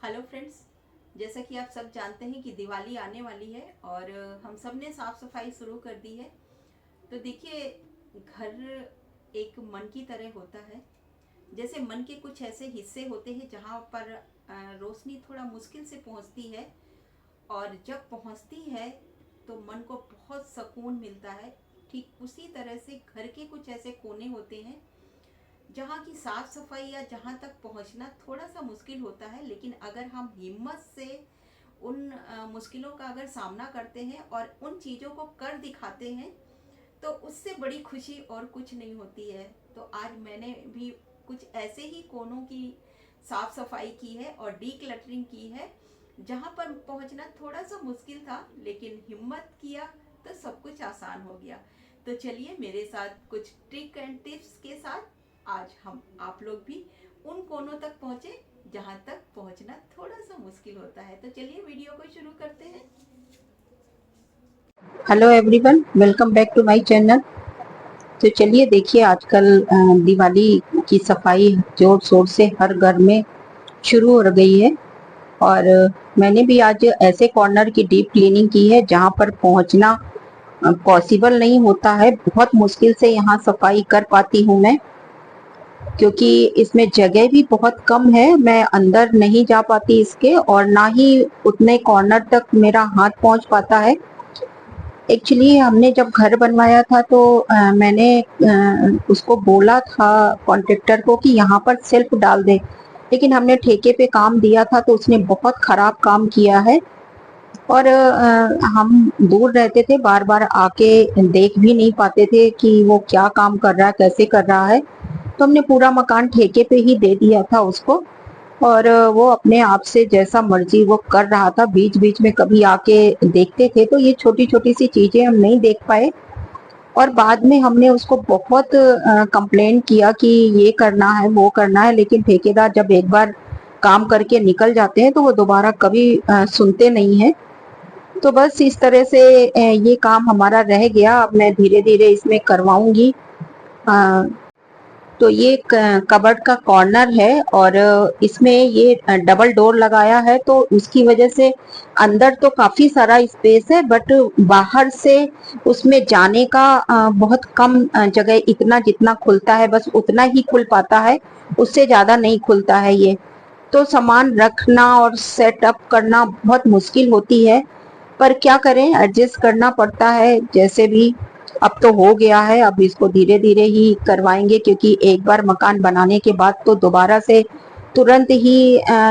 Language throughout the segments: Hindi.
Hello friends. जैसा कि आप सब जानते हैं कि दिवाली आने वाली है और हम सब ने साफ सफाई शुरू कर दी है। तो देखिए, घर एक मन की तरह होता है। जैसे मन के कुछ ऐसे हिस्से होते हैं जहाँ पर रोशनी थोड़ा मुश्किल से पहुँचती है, और जब पहुँचती है तो मन को बहुत सुकून मिलता है। ठीक उसी तरह से घर के कुछ ऐसे कोने होते हैं जहाँ की साफ सफाई या जहाँ तक पहुँचना थोड़ा सा मुश्किल होता है, लेकिन अगर हम हिम्मत से उन मुश्किलों का अगर सामना करते हैं और उन चीज़ों को कर दिखाते हैं तो उससे बड़ी खुशी और कुछ नहीं होती है। तो आज मैंने भी कुछ ऐसे ही कोनों की साफ सफाई की है और डी क्लटरिंग की है जहाँ पर पहुँचना थोड़ा सा मुश्किल था, लेकिन हिम्मत किया तो सब कुछ आसान हो गया। तो चलिए मेरे साथ कुछ ट्रिक एंड टिप्स के साथ आज हम आप लोग भी उन कोनों तक पहुँचे जहाँ तक पहुँचना थोड़ा सा मुश्किल होता है। तो चलिए वीडियो को शुरू करते हैं। Hello everyone, welcome back to my channel. तो चलिए देखिए, आजकल दिवाली की सफाई जोर शोर से हर घर में शुरू हो गई है। और मैंने भी आज ऐसे कॉर्नर की डीप क्लीनिंग की है जहां पर पहुंचना पॉसिबल नहीं होता है। बहुत मुश्किल से यहां सफाई कर पाती हूं मैं, क्योंकि इसमें जगह भी बहुत कम है। मैं अंदर नहीं जा पाती इसके, और ना ही उतने कॉर्नर तक मेरा हाथ पहुंच पाता है। एक्चुअली हमने जब घर बनवाया था तो मैंने उसको बोला था कॉन्ट्रेक्टर को कि यहाँ पर सेल्फ डाल दे, लेकिन हमने ठेके पे काम दिया था तो उसने बहुत खराब काम किया है। और हम दूर रहते थे, बार बार आके देख भी नहीं पाते थे कि वो क्या काम कर रहा है, कैसे कर रहा है। तो हमने पूरा मकान ठेके पे ही दे दिया था उसको, और वो अपने आप से जैसा मर्जी वो कर रहा था। बीच बीच में कभी आके देखते थे, तो ये छोटी छोटी सी चीजें हम नहीं देख पाए। और बाद में हमने उसको बहुत कंप्लेन किया कि ये करना है वो करना है, लेकिन ठेकेदार जब एक बार काम करके निकल जाते हैं तो वो दोबारा कभी सुनते नहीं है। तो बस इस तरह से ये काम हमारा रह गया। अब मैं धीरे धीरे इसमें करवाऊंगी। तो ये कबर्ड का कॉर्नर है, और इसमें ये डबल डोर लगाया है, तो उसकी वजह से अंदर तो काफी सारा स्पेस है, बट बाहर से उसमें जाने का बहुत कम जगह, इतना जितना खुलता है बस उतना ही खुल पाता है, उससे ज्यादा नहीं खुलता है ये। तो सामान रखना और सेटअप करना बहुत मुश्किल होती है, पर क्या करें, एडजस्ट करना पड़ता है जैसे भी। अब तो हो गया है, अब इसको धीरे धीरे ही करवाएंगे, क्योंकि एक बार मकान बनाने के बाद तो दोबारा से तुरंत ही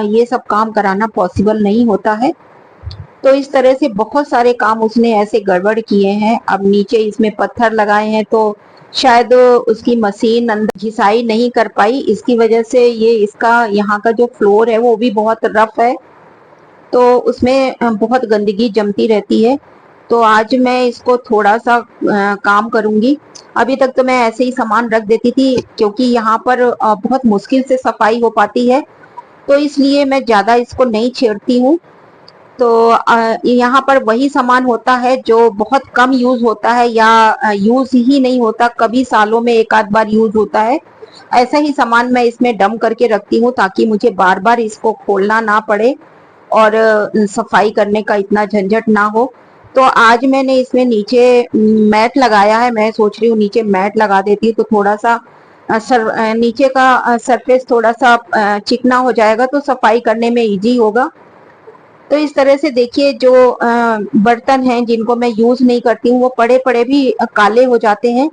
ये सब काम कराना पॉसिबल नहीं होता है। तो इस तरह से बहुत सारे काम उसने ऐसे गड़बड़ किए हैं। अब नीचे इसमें पत्थर लगाए हैं तो शायद उसकी मशीन अंदर घिसाई नहीं कर पाई, इसकी वजह से ये इसका यहाँ का जो फ्लोर है वो भी बहुत रफ है, तो उसमें बहुत गंदगी जमती रहती है। तो आज मैं इसको थोड़ा सा काम करूंगी। अभी तक तो मैं ऐसे ही सामान रख देती थी, क्योंकि यहाँ पर बहुत मुश्किल से सफाई हो पाती है, तो इसलिए मैं ज्यादा इसको नहीं छेड़ती हूँ। तो यहाँ पर वही सामान होता है जो बहुत कम यूज होता है, या यूज ही नहीं होता, कभी सालों में एक आध बार यूज होता है। ऐसा ही सामान मैं इसमें डम करके रखती हूँ, ताकि मुझे बार बार इसको खोलना ना पड़े और सफाई करने का इतना झंझट ना हो। तो आज मैंने इसमें नीचे मैट लगाया है। मैं सोच रही हूँ नीचे मैट लगा देती हूँ तो थोड़ा सा नीचे का सरफेस थोड़ा सा चिकना हो जाएगा, तो सफाई करने में इजी होगा। तो इस तरह से देखिए, जो बर्तन हैं जिनको मैं यूज नहीं करती हूँ वो पड़े पड़े भी काले हो जाते हैं।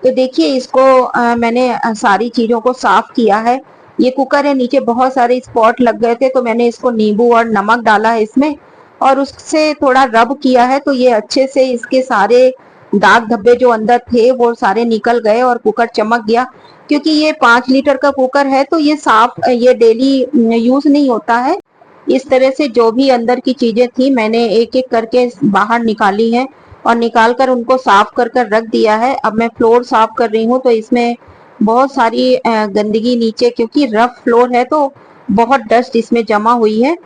तो देखिए, इसको मैंने सारी चीजों को साफ किया है। ये कुकर है, नीचे बहुत सारे स्पॉट लग गए थे, तो मैंने इसको नींबू और नमक डाला है इसमें, और उससे थोड़ा रब किया है, तो ये अच्छे से इसके सारे दाग धब्बे जो अंदर थे वो सारे निकल गए और कुकर चमक गया। क्योंकि ये 5 लीटर का कुकर है, तो ये साफ, ये डेली यूज नहीं होता है। इस तरह से जो भी अंदर की चीजें थी मैंने एक एक करके बाहर निकाली है, और निकाल कर उनको साफ कर कर रख दिया है। अब मैं फ्लोर साफ कर रही हूँ, तो इसमें बहुत सारी गंदगी नीचे, क्योंकि रफ फ्लोर है तो बहुत डस्ट इसमें जमा हुई है।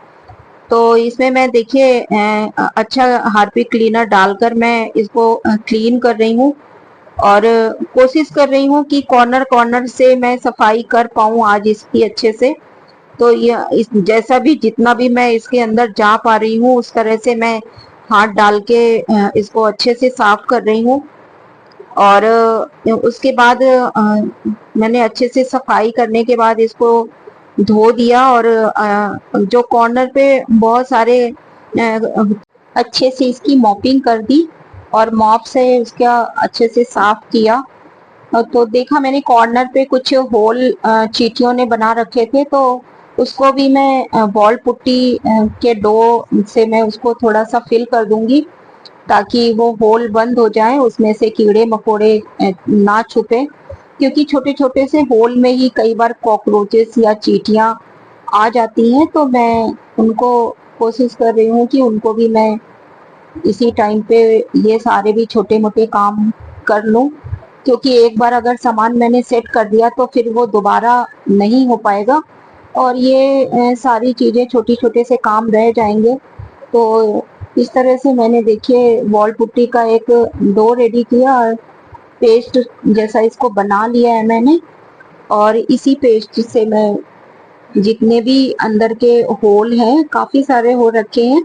तो इसमें मैं देखिए अच्छा हार्पिक क्लीनर डालकर मैं इसको क्लीन कर रही हूँ, और कोशिश कर रही हूँ कि कॉर्नर कॉर्नर से मैं सफाई कर पाऊँ आज इसकी अच्छे से। तो ये इस जैसा भी जितना भी मैं इसके अंदर जा पा रही हूँ उस तरह से मैं हाथ डाल के इसको अच्छे से साफ कर रही हूँ। और उसके बाद मैंने अच्छे से सफाई करने के बाद इसको धो दिया। और जो कॉर्नर पे बहुत सारे अच्छे से इसकी मॉपिंग कर दी और मॉप से इसका अच्छे से साफ किया। तो देखा मैंने कॉर्नर पे कुछ होल चींटियों ने बना रखे थे, तो उसको भी मैं वॉल पुट्टी के डो से मैं उसको थोड़ा सा फिल कर दूंगी ताकि वो होल बंद हो जाए, उसमें से कीड़े मकोड़े ना छुपे, क्योंकि छोटे छोटे से होल में ही कई बार कॉकरोचेस या चींटियां आ जाती हैं। तो मैं उनको कोशिश कर रही हूँ कि उनको भी मैं इसी टाइम पे ये सारे भी छोटे मोटे काम कर लूं, क्योंकि एक बार अगर सामान मैंने सेट कर दिया तो फिर वो दोबारा नहीं हो पाएगा और ये सारी चीजें छोटी छोटे से काम रह जाएंगे। तो इस तरह से मैंने देखिए वॉल पुट्टी का एक डो रेडी किया और पेस्ट जैसा इसको बना लिया है मैंने। और इसी पेस्ट से मैं जितने भी अंदर के होल हैं, काफी सारे हो रखे हैं,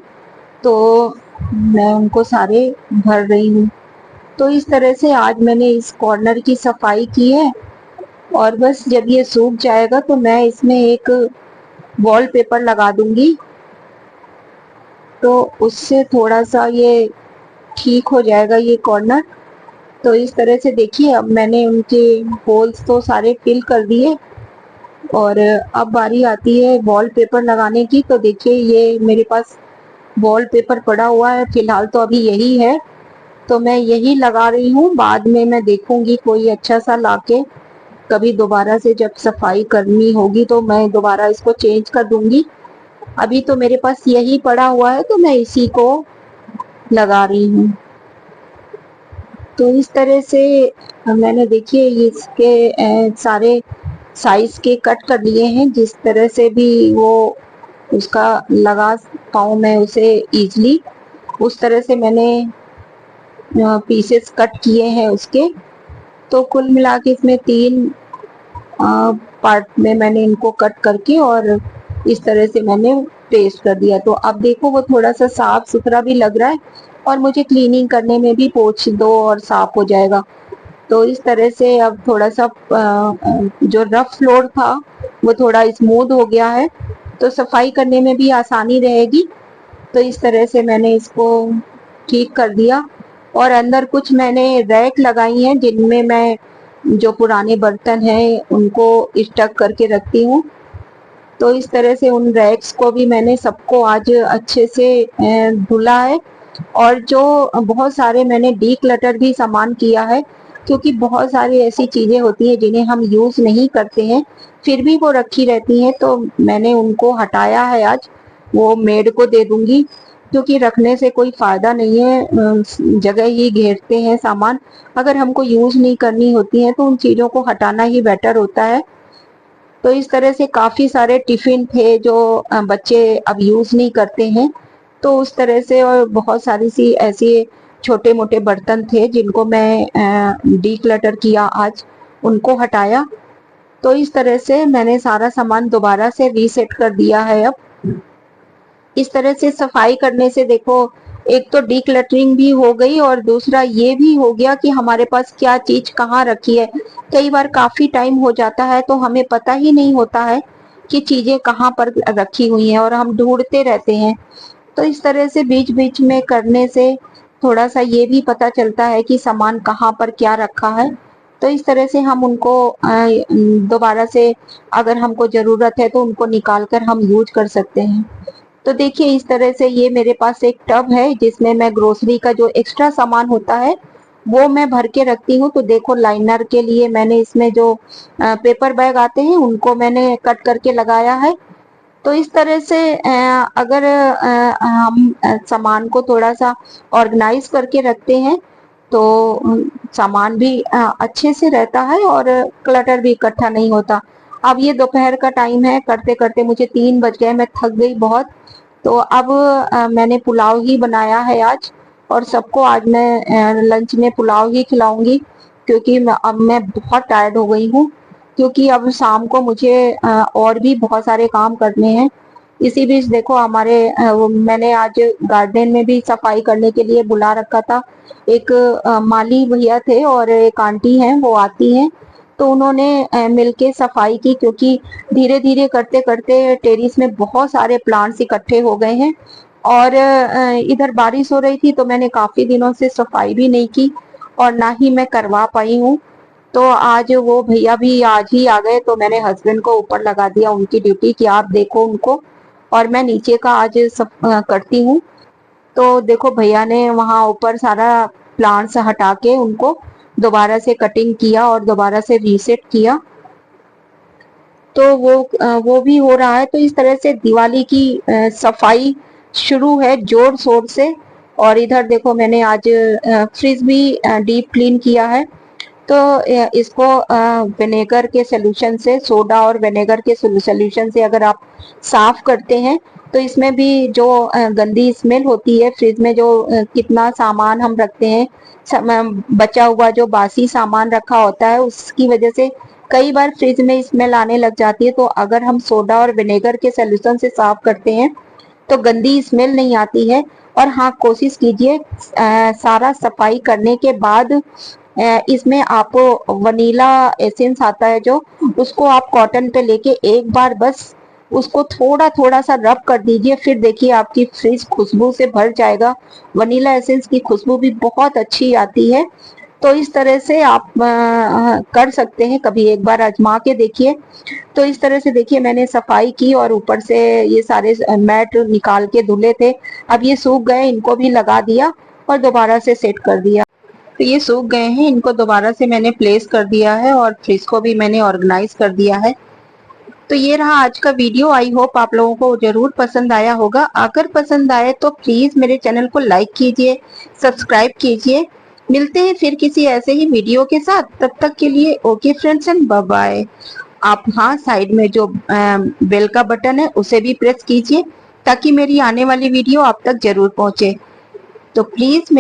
तो मैं उनको सारे भर रही हूँ। तो इस तरह से आज मैंने इस कॉर्नर की सफाई की है। और बस जब ये सूख जाएगा तो मैं इसमें एक वॉलपेपर लगा दूंगी, तो उससे थोड़ा सा ये ठीक हो जाएगा ये कॉर्नर। तो इस तरह से देखिए अब मैंने उनके होल्स तो सारे फिल कर दिए और अब बारी आती है वॉलपेपर लगाने की। तो देखिए ये मेरे पास वॉलपेपर पड़ा हुआ है, फिलहाल तो अभी यही है, तो मैं यही लगा रही हूँ। बाद में मैं देखूंगी कोई अच्छा सा लाके, कभी दोबारा से जब सफाई करनी होगी तो मैं दोबारा इसको चेंज कर दूंगी। अभी तो मेरे पास यही पड़ा हुआ है तो मैं इसी को लगा रही हूँ। तो इस तरह से मैंने देखिए इसके सारे साइज के कट कर लिए हैं, जिस तरह से भी वो उसका लगा पाऊँ मैं उसे इजली, उस तरह से मैंने पीसेस कट किए हैं उसके। तो कुल मिला के इसमें 3 पार्ट में मैंने इनको कट करके और इस तरह से मैंने पेस्ट कर दिया। तो अब देखो वो थोड़ा सा साफ सुथरा भी लग रहा है और मुझे क्लीनिंग करने में भी पोंछ दो और साफ हो जाएगा। तो इस तरह से अब थोड़ा सा जो रफ फ्लोर था वो थोड़ा स्मूथ हो गया है, तो सफाई करने में भी आसानी रहेगी। तो इस तरह से मैंने इसको ठीक कर दिया। और अंदर कुछ मैंने रैक लगाई हैं जिनमें मैं जो पुराने बर्तन हैं उनको स्टक करके रखती हूँ। तो इस तरह से उन रैक्स को भी मैंने सबको आज अच्छे से धुला है। और जो बहुत सारे मैंने डी क्लटर भी सामान किया है, क्योंकि बहुत सारी ऐसी चीजें होती हैं जिन्हें हम यूज नहीं करते हैं फिर भी वो रखी रहती हैं, तो मैंने उनको हटाया है आज। वो मेड को दे दूंगी, क्योंकि रखने से कोई फायदा नहीं है, जगह ही घेरते हैं सामान। अगर हमको यूज नहीं करनी होती है तो उन चीजों को हटाना ही बेटर होता है। तो इस तरह से काफी सारे टिफिन थे जो बच्चे अब यूज नहीं करते हैं, तो उस तरह से और बहुत सारी सी ऐसी छोटे मोटे बर्तन थे जिनको मैं डी क्लटर किया आज, उनको हटाया। तो इस तरह से मैंने सारा सामान दोबारा से रीसेट कर दिया है। अब इस तरह से सफाई करने से देखो एक तो डीक्लटरिंग भी हो गई और दूसरा ये भी हो गया कि हमारे पास क्या चीज कहाँ रखी है। कई बार काफी टाइम हो जाता है तो हमें पता ही नहीं होता है कि चीजें कहाँ पर रखी हुई हैं और हम ढूंढते रहते हैं। तो इस तरह से बीच बीच में करने से थोड़ा सा ये भी पता चलता है कि सामान कहाँ पर क्या रखा है। तो इस तरह से हम उनको दोबारा से अगर हमको जरूरत है तो उनको निकाल कर हम यूज कर सकते हैं। तो देखिए इस तरह से ये मेरे पास एक टब है जिसमें मैं ग्रोसरी का जो एक्स्ट्रा सामान होता है वो मैं भर के रखती हूँ। तो देखो लाइनर के लिए मैंने इसमें जो पेपर बैग आते हैं उनको मैंने कट करके लगाया है। तो इस तरह से अगर हम सामान को थोड़ा सा ऑर्गेनाइज करके रखते हैं तो सामान भी अच्छे से रहता है और क्लटर भी इकट्ठा नहीं होता। अब ये दोपहर का टाइम है, करते करते मुझे 3 बज गए, मैं थक गई बहुत। तो अब मैंने पुलाव ही बनाया है आज और सबको आज मैं लंच में पुलाव ही खिलाऊंगी, क्योंकि अब मैं बहुत टायर्ड हो गई हूँ। क्योंकि अब शाम को मुझे और भी बहुत सारे काम करने हैं। इसी बीच देखो हमारे मैंने आज गार्डन में भी सफाई करने के लिए बुला रखा था। एक माली भैया थे और एक आंटी हैं, वो आती हैं, तो उन्होंने मिलके सफाई की, क्योंकि धीरे धीरे करते करते टेरिस में बहुत सारे प्लांट्स इकट्ठे हो गए हैं। और इधर बारिश हो रही थी तो मैंने काफी दिनों से सफाई भी नहीं की और ना ही मैं करवा पाई हूँ। तो आज वो भैया भी आज ही आ गए, तो मैंने हस्बैंड को ऊपर लगा दिया उनकी ड्यूटी कि आप देखो उनको, और मैं नीचे का आज सब करती हूँ। तो देखो भैया ने वहां ऊपर सारा प्लांट्स हटा के उनको दोबारा से कटिंग किया और दोबारा से रीसेट किया। तो वो भी हो रहा है। तो इस तरह से दिवाली की सफाई शुरू है जोर शोर से। और इधर देखो मैंने आज फ्रिज भी डीप क्लीन किया है। तो इसको विनेगर के सोल्यूशन से, सोडा और विनेगर के सोल्यूशन से अगर आप साफ करते हैं तो इसमें भी जो गंदी स्मेल होती है, फ्रिज में जो कितना सामान हम रखते हैं, बचा हुआ जो बासी सामान रखा होता है, उसकी वजह से कई बार फ्रिज में स्मेल आने लग जाती है। तो अगर हम सोडा और विनेगर के सोल्यूशन से साफ करते हैं तो गंदी स्मेल नहीं आती है। और हाँ, कोशिश कीजिए सारा सफाई करने के बाद इसमें आप वनीला एसेंस आता है जो, उसको आप कॉटन पे लेके एक बार बस उसको थोड़ा थोड़ा सा रब कर दीजिए, फिर देखिए आपकी फ्रिज खुशबू से भर जाएगा। वनीला एसेंस की खुशबू भी बहुत अच्छी आती है। तो इस तरह से आप कर सकते हैं, कभी एक बार आजमा के देखिए। तो इस तरह से देखिए मैंने सफाई की और ऊपर से ये सारे मैट निकाल के धुले थे, अब ये सूख गए, इनको भी लगा दिया और दोबारा से सेट कर दिया। तो ये सूख गए हैं, इनको दोबारा से मैंने प्लेस कर दिया है और फ्रिज को भी मैंने ऑर्गेनाइज कर दिया है। तो ये रहा आज का वीडियो। आई होप आप लोगों को जरूर पसंद आया होगा। अगर पसंद आए तो प्लीज मेरे चैनल को लाइक कीजिए, सब्सक्राइब कीजिए। मिलते हैं फिर किसी ऐसे ही वीडियो के साथ, तब तक के लिए okay friends and bye bye. आप हाँ, साइड में जो बेल का बटन है उसे भी प्रेस कीजिए ताकि मेरी आने वाली वीडियो आप तक जरूर पहुंचे। तो प्लीज